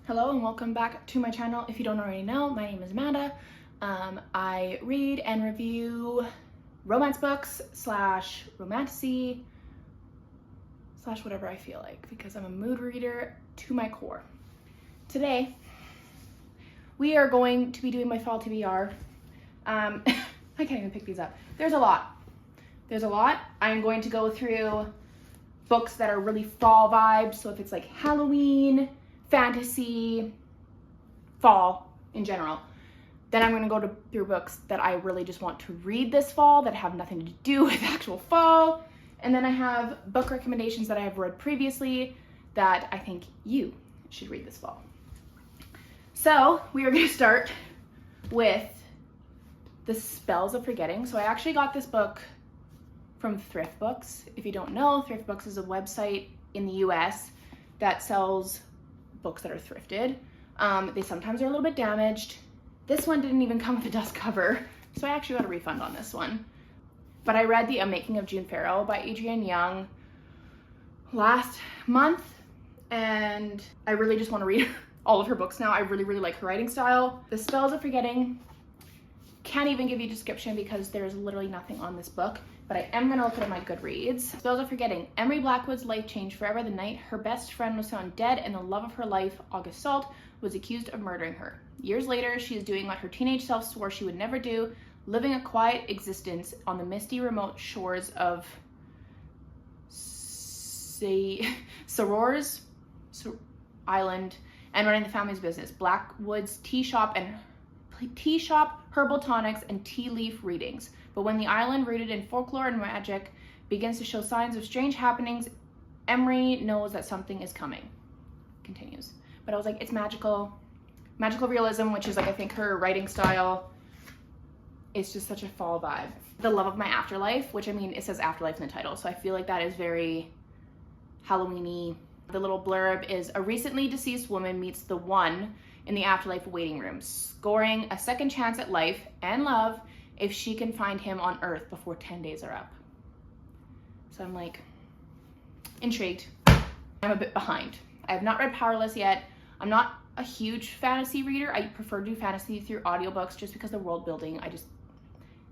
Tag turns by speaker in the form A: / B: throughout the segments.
A: Hello and welcome back to my channel. If you don't already know, my name is Amanda. I read and review romance books slash romantasy slash whatever I feel like because I'm a mood reader to my core. Today, we are going to be doing my fall TBR. I can't even pick these up. There's a lot. I'm going to go through books that are really fall vibes. So if it's like Halloween, fantasy, fall in general. Then I'm going to go through books that I really just want to read this fall that have nothing to do with actual fall. And then I have book recommendations that I have read previously that I think you should read this fall. So we are going to start with The Spells of Forgetting. So I actually got this book from Thrift Books. If you don't know, Thrift Books is a website in the US that sells books that are thrifted. They sometimes are a little bit damaged. This one didn't even come with a dust cover, so I actually got a refund on this one. But I read The Unmaking of June Farrell by Adrienne Young last month, and I really just want to read all of her books now. I really like her writing style. The Spells of Forgetting, can't even give you a description because there's literally nothing on this book, but I am going to look at my Goodreads. Spells of Forgetting. Emery Blackwood's life changed forever the night her best friend was found dead and the love of her life, August Salt, was accused of murdering her. Years later, she is doing what her teenage self swore she would never do, living a quiet existence on the misty remote shores of Sorors Island and running the family's business, Blackwood's tea shop, herbal tonics, and tea leaf readings. But when the island, rooted in folklore and magic, begins to show signs of strange happenings, Emery knows that something is coming. Continues. But I was like, it's magical realism, which is like, I think her writing style is just such a fall vibe. The Love of My Afterlife, which I mean, it says afterlife in the title, so I feel like that is very Halloween-y. The little blurb is, a recently deceased woman meets the one in the afterlife waiting room, scoring a second chance at life and love if she can find him on Earth before 10 days are up. So I'm like, intrigued. I'm a bit behind. I have not read Powerless yet. I'm not a huge fantasy reader. I prefer to do fantasy through audiobooks just because the world building,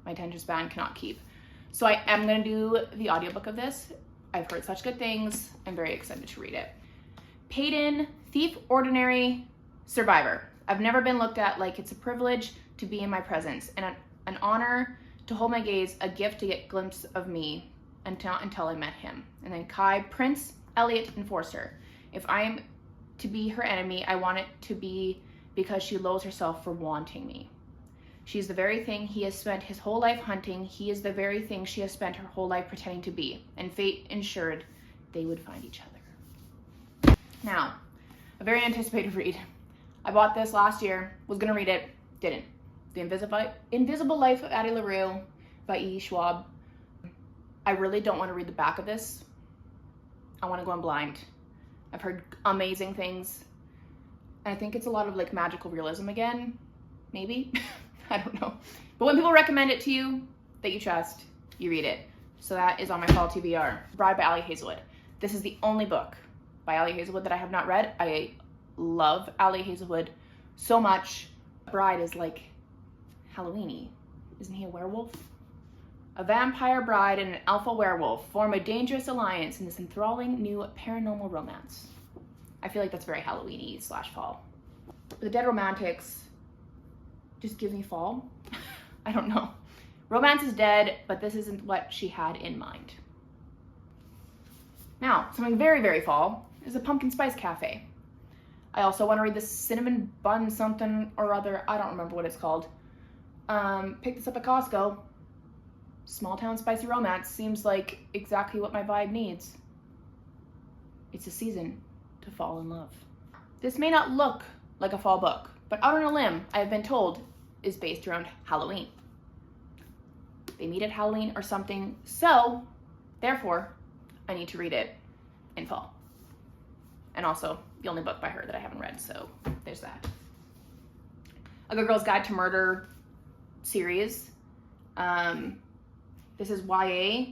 A: my attention span cannot keep. So I am gonna do the audiobook of this. I've heard such good things. I'm very excited to read it. Payton, Thief, Ordinary, Survivor. I've never been looked at like it's a privilege to be in my presence and an honor to hold my gaze, a gift to get a glimpse of me until I met him. And then Kai, Prince, Elliot, and Forster. If I am to be her enemy, I want it to be because she loathes herself for wanting me. She's the very thing he has spent his whole life hunting. He is the very thing she has spent her whole life pretending to be. And fate ensured they would find each other. Now, a very anticipated read. I bought this last year, was gonna read it, didn't. The Invisible Life of Addie LaRue by E. Schwab. I really don't want to read the back of this. I want to go in blind. I've heard amazing things. And I think it's a lot of like magical realism again. Maybe. I don't know. But when people recommend it to you that you trust, you read it. So that is on my fall TBR. Bride by Ali Hazelwood. This is the only book by Ali Hazelwood that I have not read. I love Ali Hazelwood so much. Bride is like Halloween-y. Isn't he a werewolf? A vampire bride and an alpha werewolf form a dangerous alliance in this enthralling new paranormal romance. I feel like that's very Halloween-y / fall. The Dead Romantics just gives me fall. I don't know. Romance is dead, but this isn't what she had in mind. Now, something very fall is a Pumpkin Spice Cafe. I also want to read the Cinnamon Bun something or other. I don't remember what it's called. Picked this up at Costco. Small town spicy romance seems like exactly what my vibe needs. It's a season to fall in love. This may not look like a fall book, but Out on a Limb, I have been told, is based around Halloween. They meet at Halloween or something, so therefore I need to read it in fall. And also the only book by her that I haven't read, so there's that. A Good Girl's Guide to Murder series. This is YA,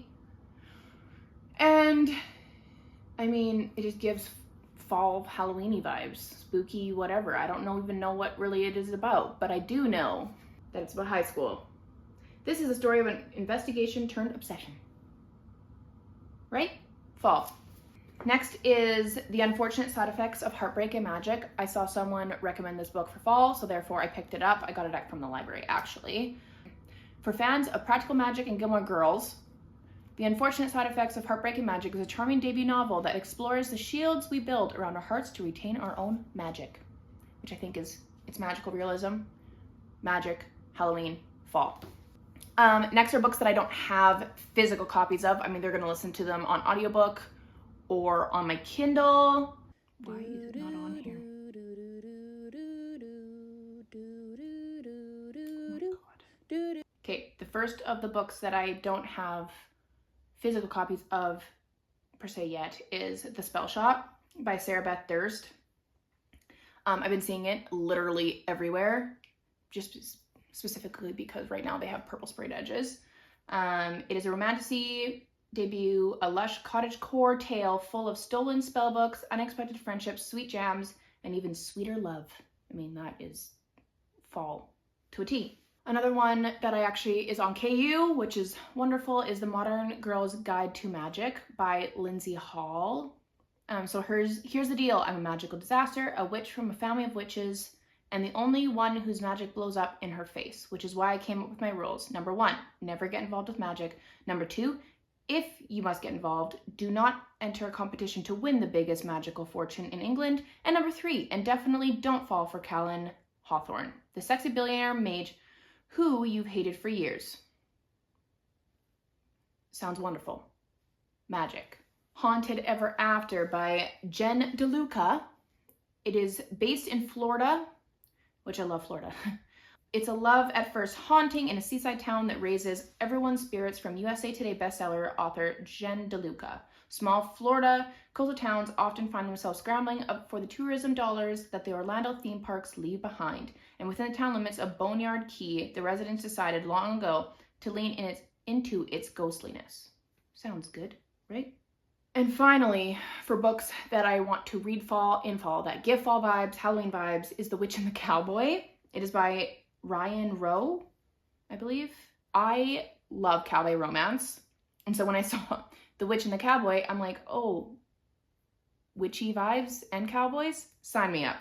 A: and I mean, it just gives fall Halloween-y vibes, spooky, whatever. I don't even know what really it is about, but I do know that it's about high school. This is a story of an investigation turned obsession. Right? Fall. Next is The Unfortunate Side Effects of Heartbreak and Magic. I saw someone recommend this book for fall, so therefore I picked it up. I got it from the library, actually. For fans of Practical Magic and Gilmore Girls, The Unfortunate Side Effects of Heartbreak and Magic is a charming debut novel that explores the shields we build around our hearts to retain our own magic, which I think is, it's magical realism, magic, Halloween, fall. Next are books that I don't have physical copies of. I'm either going to listen to them on audiobook or on my Kindle. Why is it not on here? Oh my God. Okay, the first of the books that I don't have physical copies of per se yet is The Spellshop by Sarah Beth Duerst. I've been seeing it literally everywhere, just specifically because right now they have purple sprayed edges. It is a romantasy debut, a lush cottagecore tale full of stolen spellbooks, unexpected friendships, sweet jams, and even sweeter love. I mean, that is fall to a T. Another one that I actually is on KU, which is wonderful, is The Modern Girl's Guide to Magic by Linsey Hall. So here's the deal. I'm a magical disaster, a witch from a family of witches, and the only one whose magic blows up in her face, which is why I came up with my rules. Number 1, never get involved with magic. Number 2, if you must get involved, do not enter a competition to win the biggest magical fortune in England. And number 3, and definitely don't fall for Callan Hawthorne, the sexy billionaire mage who you've hated for years. Sounds wonderful. Magic. Haunted Ever After by Jen DeLuca. It is based in Florida, which I love Florida. It's a love at first haunting in a seaside town that raises everyone's spirits from USA Today bestseller author Jen DeLuca. Small Florida coastal towns often find themselves scrambling up for the tourism dollars that the Orlando theme parks leave behind. And within the town limits of Boneyard Key, the residents decided long ago to lean into its ghostliness. Sounds good, right? And finally, for books that I want to read in fall, that give fall vibes, Halloween vibes, is The Witch and the Cowboy. It is by Ryen, Rowe, I believe. I love cowboy romance. And so when I saw The Witch and the Cowboy, I'm like, oh, witchy vibes and cowboys? Sign me up.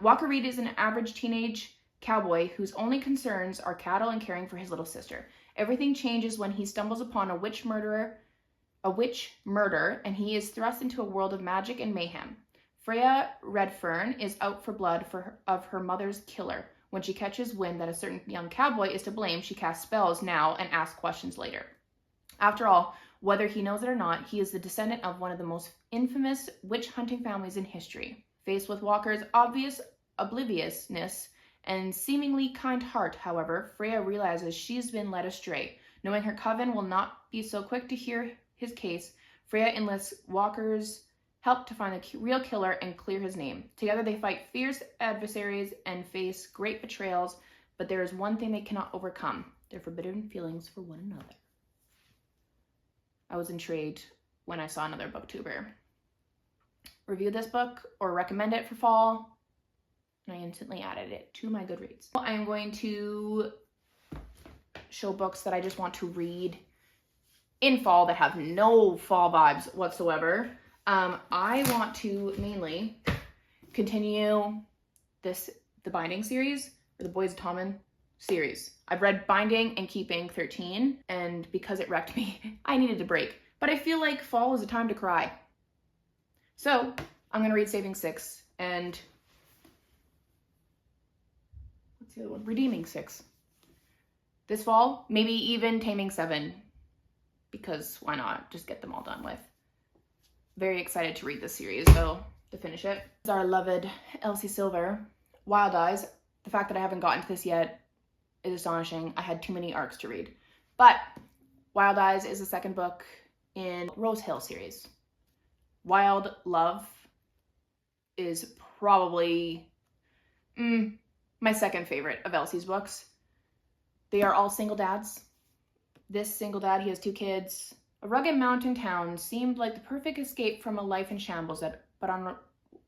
A: Walker Reed is an average teenage cowboy whose only concerns are cattle and caring for his little sister. Everything changes when he stumbles upon a witch murder, and he is thrust into a world of magic and mayhem. Freya Redfern is out for blood of her mother's killer. When she catches wind that a certain young cowboy is to blame, she casts spells now and asks questions later. After all, whether he knows it or not, he is the descendant of one of the most infamous witch-hunting families in history. Faced with Walker's obvious obliviousness and seemingly kind heart, however, Freya realizes she's been led astray. Knowing her coven will not be so quick to hear his case, Freya enlists Walker's help to find the real killer and clear his name. Together they fight fierce adversaries and face great betrayals, but there is one thing they cannot overcome: their forbidden feelings for one another. I was intrigued when I saw another booktuber review this book or recommend it for fall, and I instantly added it to my Goodreads. I am going to show books that I just want to read in fall that have no fall vibes whatsoever. I want to mainly continue the Binding series, or the Boys of Tommen series. I've read Binding and Keeping 13, and because it wrecked me, I needed a break. But I feel like fall is a time to cry. So I'm gonna read Saving 6 and what's the other one? Redeeming 6. This fall, maybe even Taming 7, because why not? Just get them all done with. Very excited to read this series, though, to finish it. This is our beloved Elsie Silver, Wild Eyes. The fact that I haven't gotten to this yet is astonishing. I had too many arcs to read. But Wild Eyes is the second book in Rose Hill series. Wild Love is probably my second favorite of Elsie's books. They are all single dads. This single dad, he has 2 kids. A rugged mountain town seemed like the perfect escape from a life in shambles, but on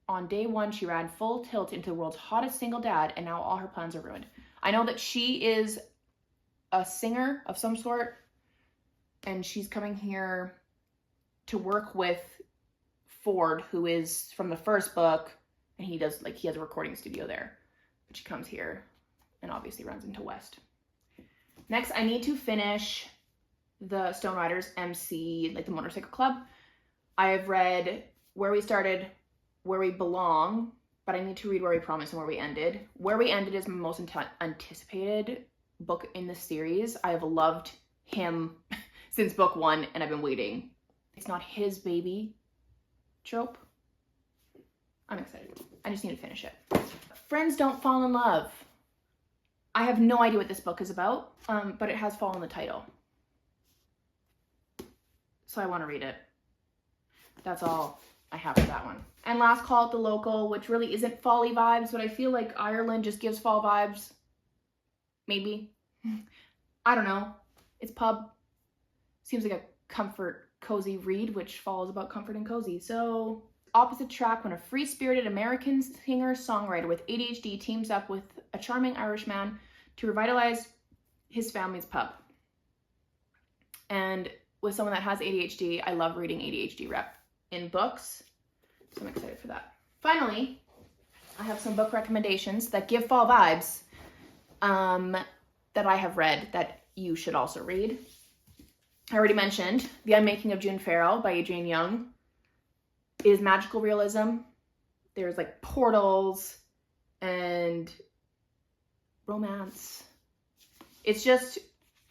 A: On day one, she ran full tilt into the world's hottest single dad, and now all her plans are ruined. I know that she is a singer of some sort, and she's coming here to work with Ford, who is from the first book, and he has a recording studio there. But she comes here and obviously runs into West. Next, I need to finish the Stone Riders MC, like the motorcycle club. I have read Where We Started, Where We Belong, but I need to read Where We Promised and Where We Ended. Where We Ended is my most anticipated book in the series. I have loved him since book 1, and I've been waiting. It's not his baby trope. I'm excited. I just need to finish it. Friends Don't Fall in Love. I have no idea what this book is about, but it has fall in the title. So I want to read it. That's all I have for that one. And Last Call at the Local, which really isn't fall-y vibes, but I feel like Ireland just gives fall vibes. Maybe. I don't know. It's pub. Seems like a comfort, cozy read, which fall is about comfort and cozy. So, opposite track when a free-spirited American singer-songwriter with ADHD teams up with a charming Irish man to revitalize his family's pub. And with someone that has ADHD, I love reading ADHD rep in books. So I'm excited for that. Finally, I have some book recommendations that give fall vibes that I have read that you should also read. I already mentioned The Unmaking of June Farrell by Adrienne Young. It is magical realism. There's like portals and romance. It's just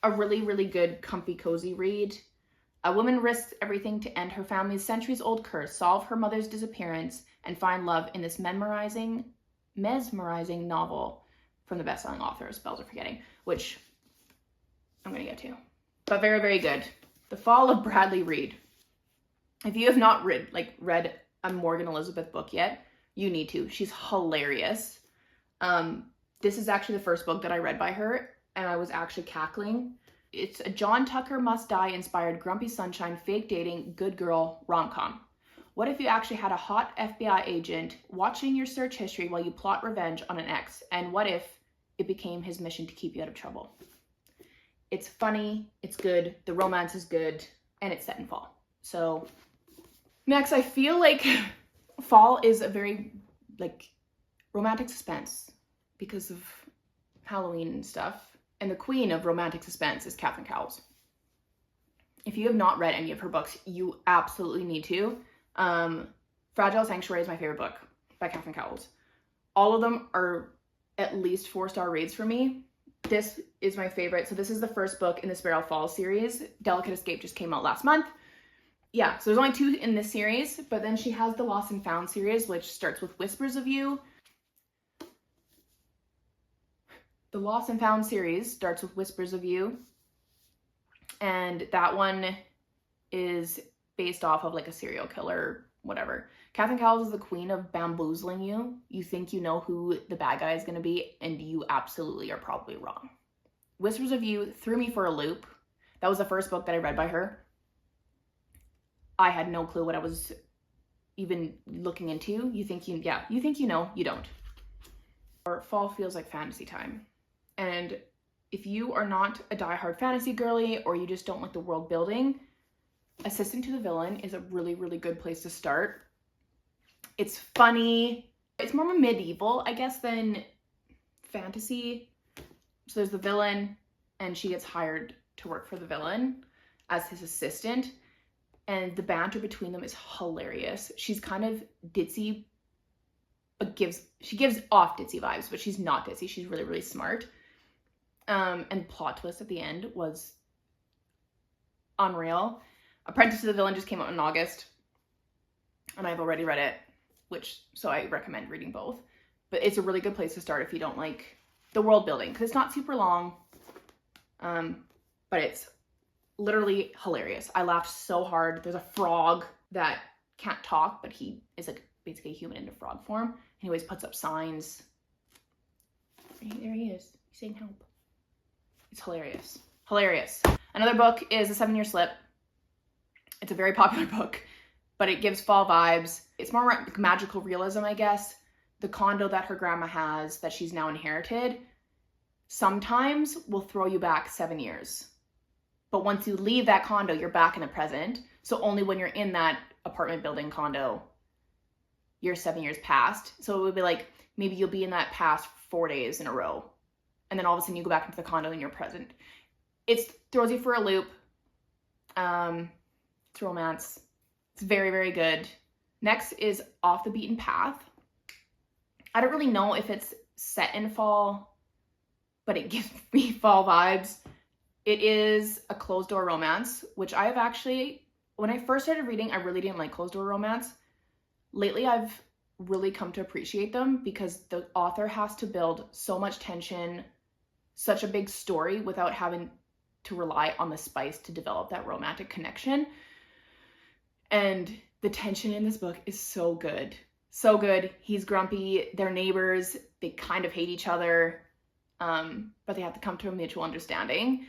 A: a really, really good, comfy, cozy read. A woman risks everything to end her family's centuries-old curse, solve her mother's disappearance, and find love in this mesmerizing novel from the best-selling author of Spells of Forgetting, which I'm going to get to. But very, very good. The Fall of Bradley Reed. If you have not read a Morgan Elizabeth book yet, you need to. She's hilarious. This is actually the first book that I read by her, and I was actually cackling. It's a John Tucker Must Die inspired grumpy sunshine, fake dating, good girl rom-com. What if you actually had a hot FBI agent watching your search history while you plot revenge on an ex? And what if it became his mission to keep you out of trouble? It's funny, it's good, the romance is good, and it's set in fall. So next, I feel like fall is a very romantic suspense because of Halloween and stuff. And the queen of romantic suspense is Catherine Cowles. If you have not read any of her books, you absolutely need to. Fragile Sanctuary is my favorite book by Catherine Cowles. All of them are at least 4-star reads for me. This is my favorite. So this is the first book in the Sparrow Falls series. Delicate Escape just came out last month. Yeah, so there's only 2 in this series, but then she has the Lost and Found series, which starts with Whispers of You. The Lost and Found series starts with Whispers of You, and that one is based off of like a serial killer, whatever. Catherine Cowles is the queen of bamboozling you. You think you know who the bad guy is going to be, and you absolutely are probably wrong. Whispers of You threw me for a loop. That was the first book that I read by her. I had no clue what I was even looking into. You think you know, you don't. Or fall feels like fantasy time. And if you are not a diehard fantasy girly, or you just don't like the world building, Assistant to the Villain is a really, really good place to start. It's funny. It's more medieval, I guess, than fantasy. So there's the villain, and she gets hired to work for the villain as his assistant. And the banter between them is hilarious. She's kind of ditzy, but she gives off ditzy vibes, but she's not ditzy. She's really, really smart. And the plot twist at the end was unreal. Apprentice to the Villain just came out in August, and I've already read it, so I recommend reading both. But it's a really good place to start if you don't like the world building, because it's not super long, but it's literally hilarious. I laughed so hard. There's a frog that can't talk, but he is basically a human in frog form. He always puts up signs. There he is. He's saying help. It's hilarious. Hilarious. Another book is The 7-Year Slip. It's a very popular book. but it gives fall vibes. It's more magical realism, I guess. The condo that her grandma has that she's now inherited sometimes will throw you back 7 years. But once you leave that condo, you're back in the present. So only when you're in that apartment building condo, you're 7 years past. So it would be like, maybe you'll be in that past 4 days in a row. And then all of a sudden you go back into the condo and you're present. It throws you for a loop. It's romance. It's very, very good. Next is Off the Beaten Path. I don't really know if it's set in fall, but it gives me fall vibes. It is a closed door romance, which I have actually, when I first started reading, I really didn't like closed door romance. Lately, I've really come to appreciate them because the author has to build so much tension, such a big story without having to rely on the spice to develop that romantic connection. And the tension in this book is so good. So good. He's grumpy. They're neighbors. They kind of hate each other, but they have to come to a mutual understanding.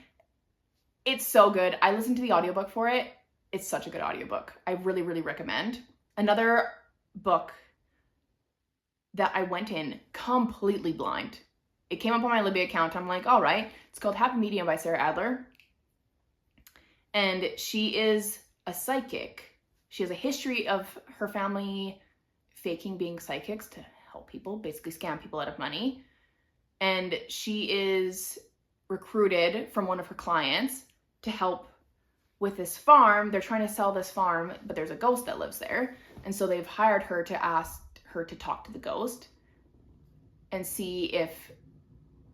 A: It's so good. I listened to the audiobook for it. It's such a good audiobook. I really, really recommend. Another book that I went in completely blind. It came up on my Libby account. I'm like, all right. It's called Happy Medium by Sarah Adler. And she is a psychic. She has a history of her family faking being psychics to help people, basically scam people out of money. And she is recruited from one of her clients to help with this farm. They're trying to sell this farm, but there's a ghost that lives there. And so they've hired her to ask her to talk to the ghost and see if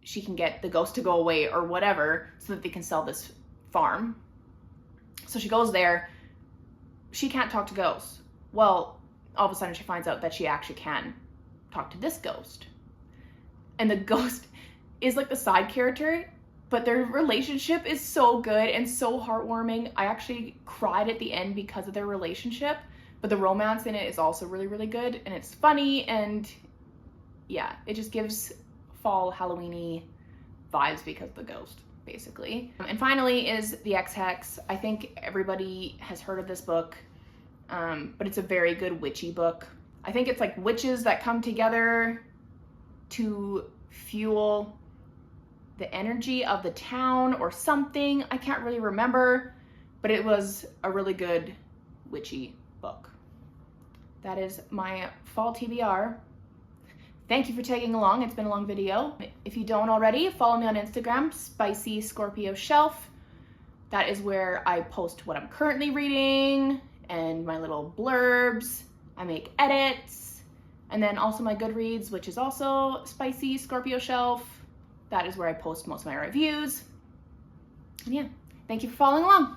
A: she can get the ghost to go away or whatever so that they can sell this farm. So she goes there. She can't talk to ghosts. Well, all of a sudden she finds out that she actually can talk to this ghost. And the ghost is like the side character, but their relationship is so good and so heartwarming. I actually cried at the end because of their relationship, but the romance in it is also really, really good. And it's funny, and yeah, it just gives fall Halloween-y vibes because of the ghost, basically. And finally is The Ex-Hex. I think everybody has heard of this book, but it's a very good witchy book. I think it's like witches that come together to fuel the energy of the town or something. I can't really remember, but it was a really good witchy book. That is my fall TBR. Thank you for tagging along. It's been a long video. If you don't already, follow me on Instagram, Spicy Scorpio Shelf. That is where I post what I'm currently reading and my little blurbs. I make edits. And then also my Goodreads, which is also Spicy Scorpio Shelf. That is where I post most of my reviews. And yeah, thank you for following along.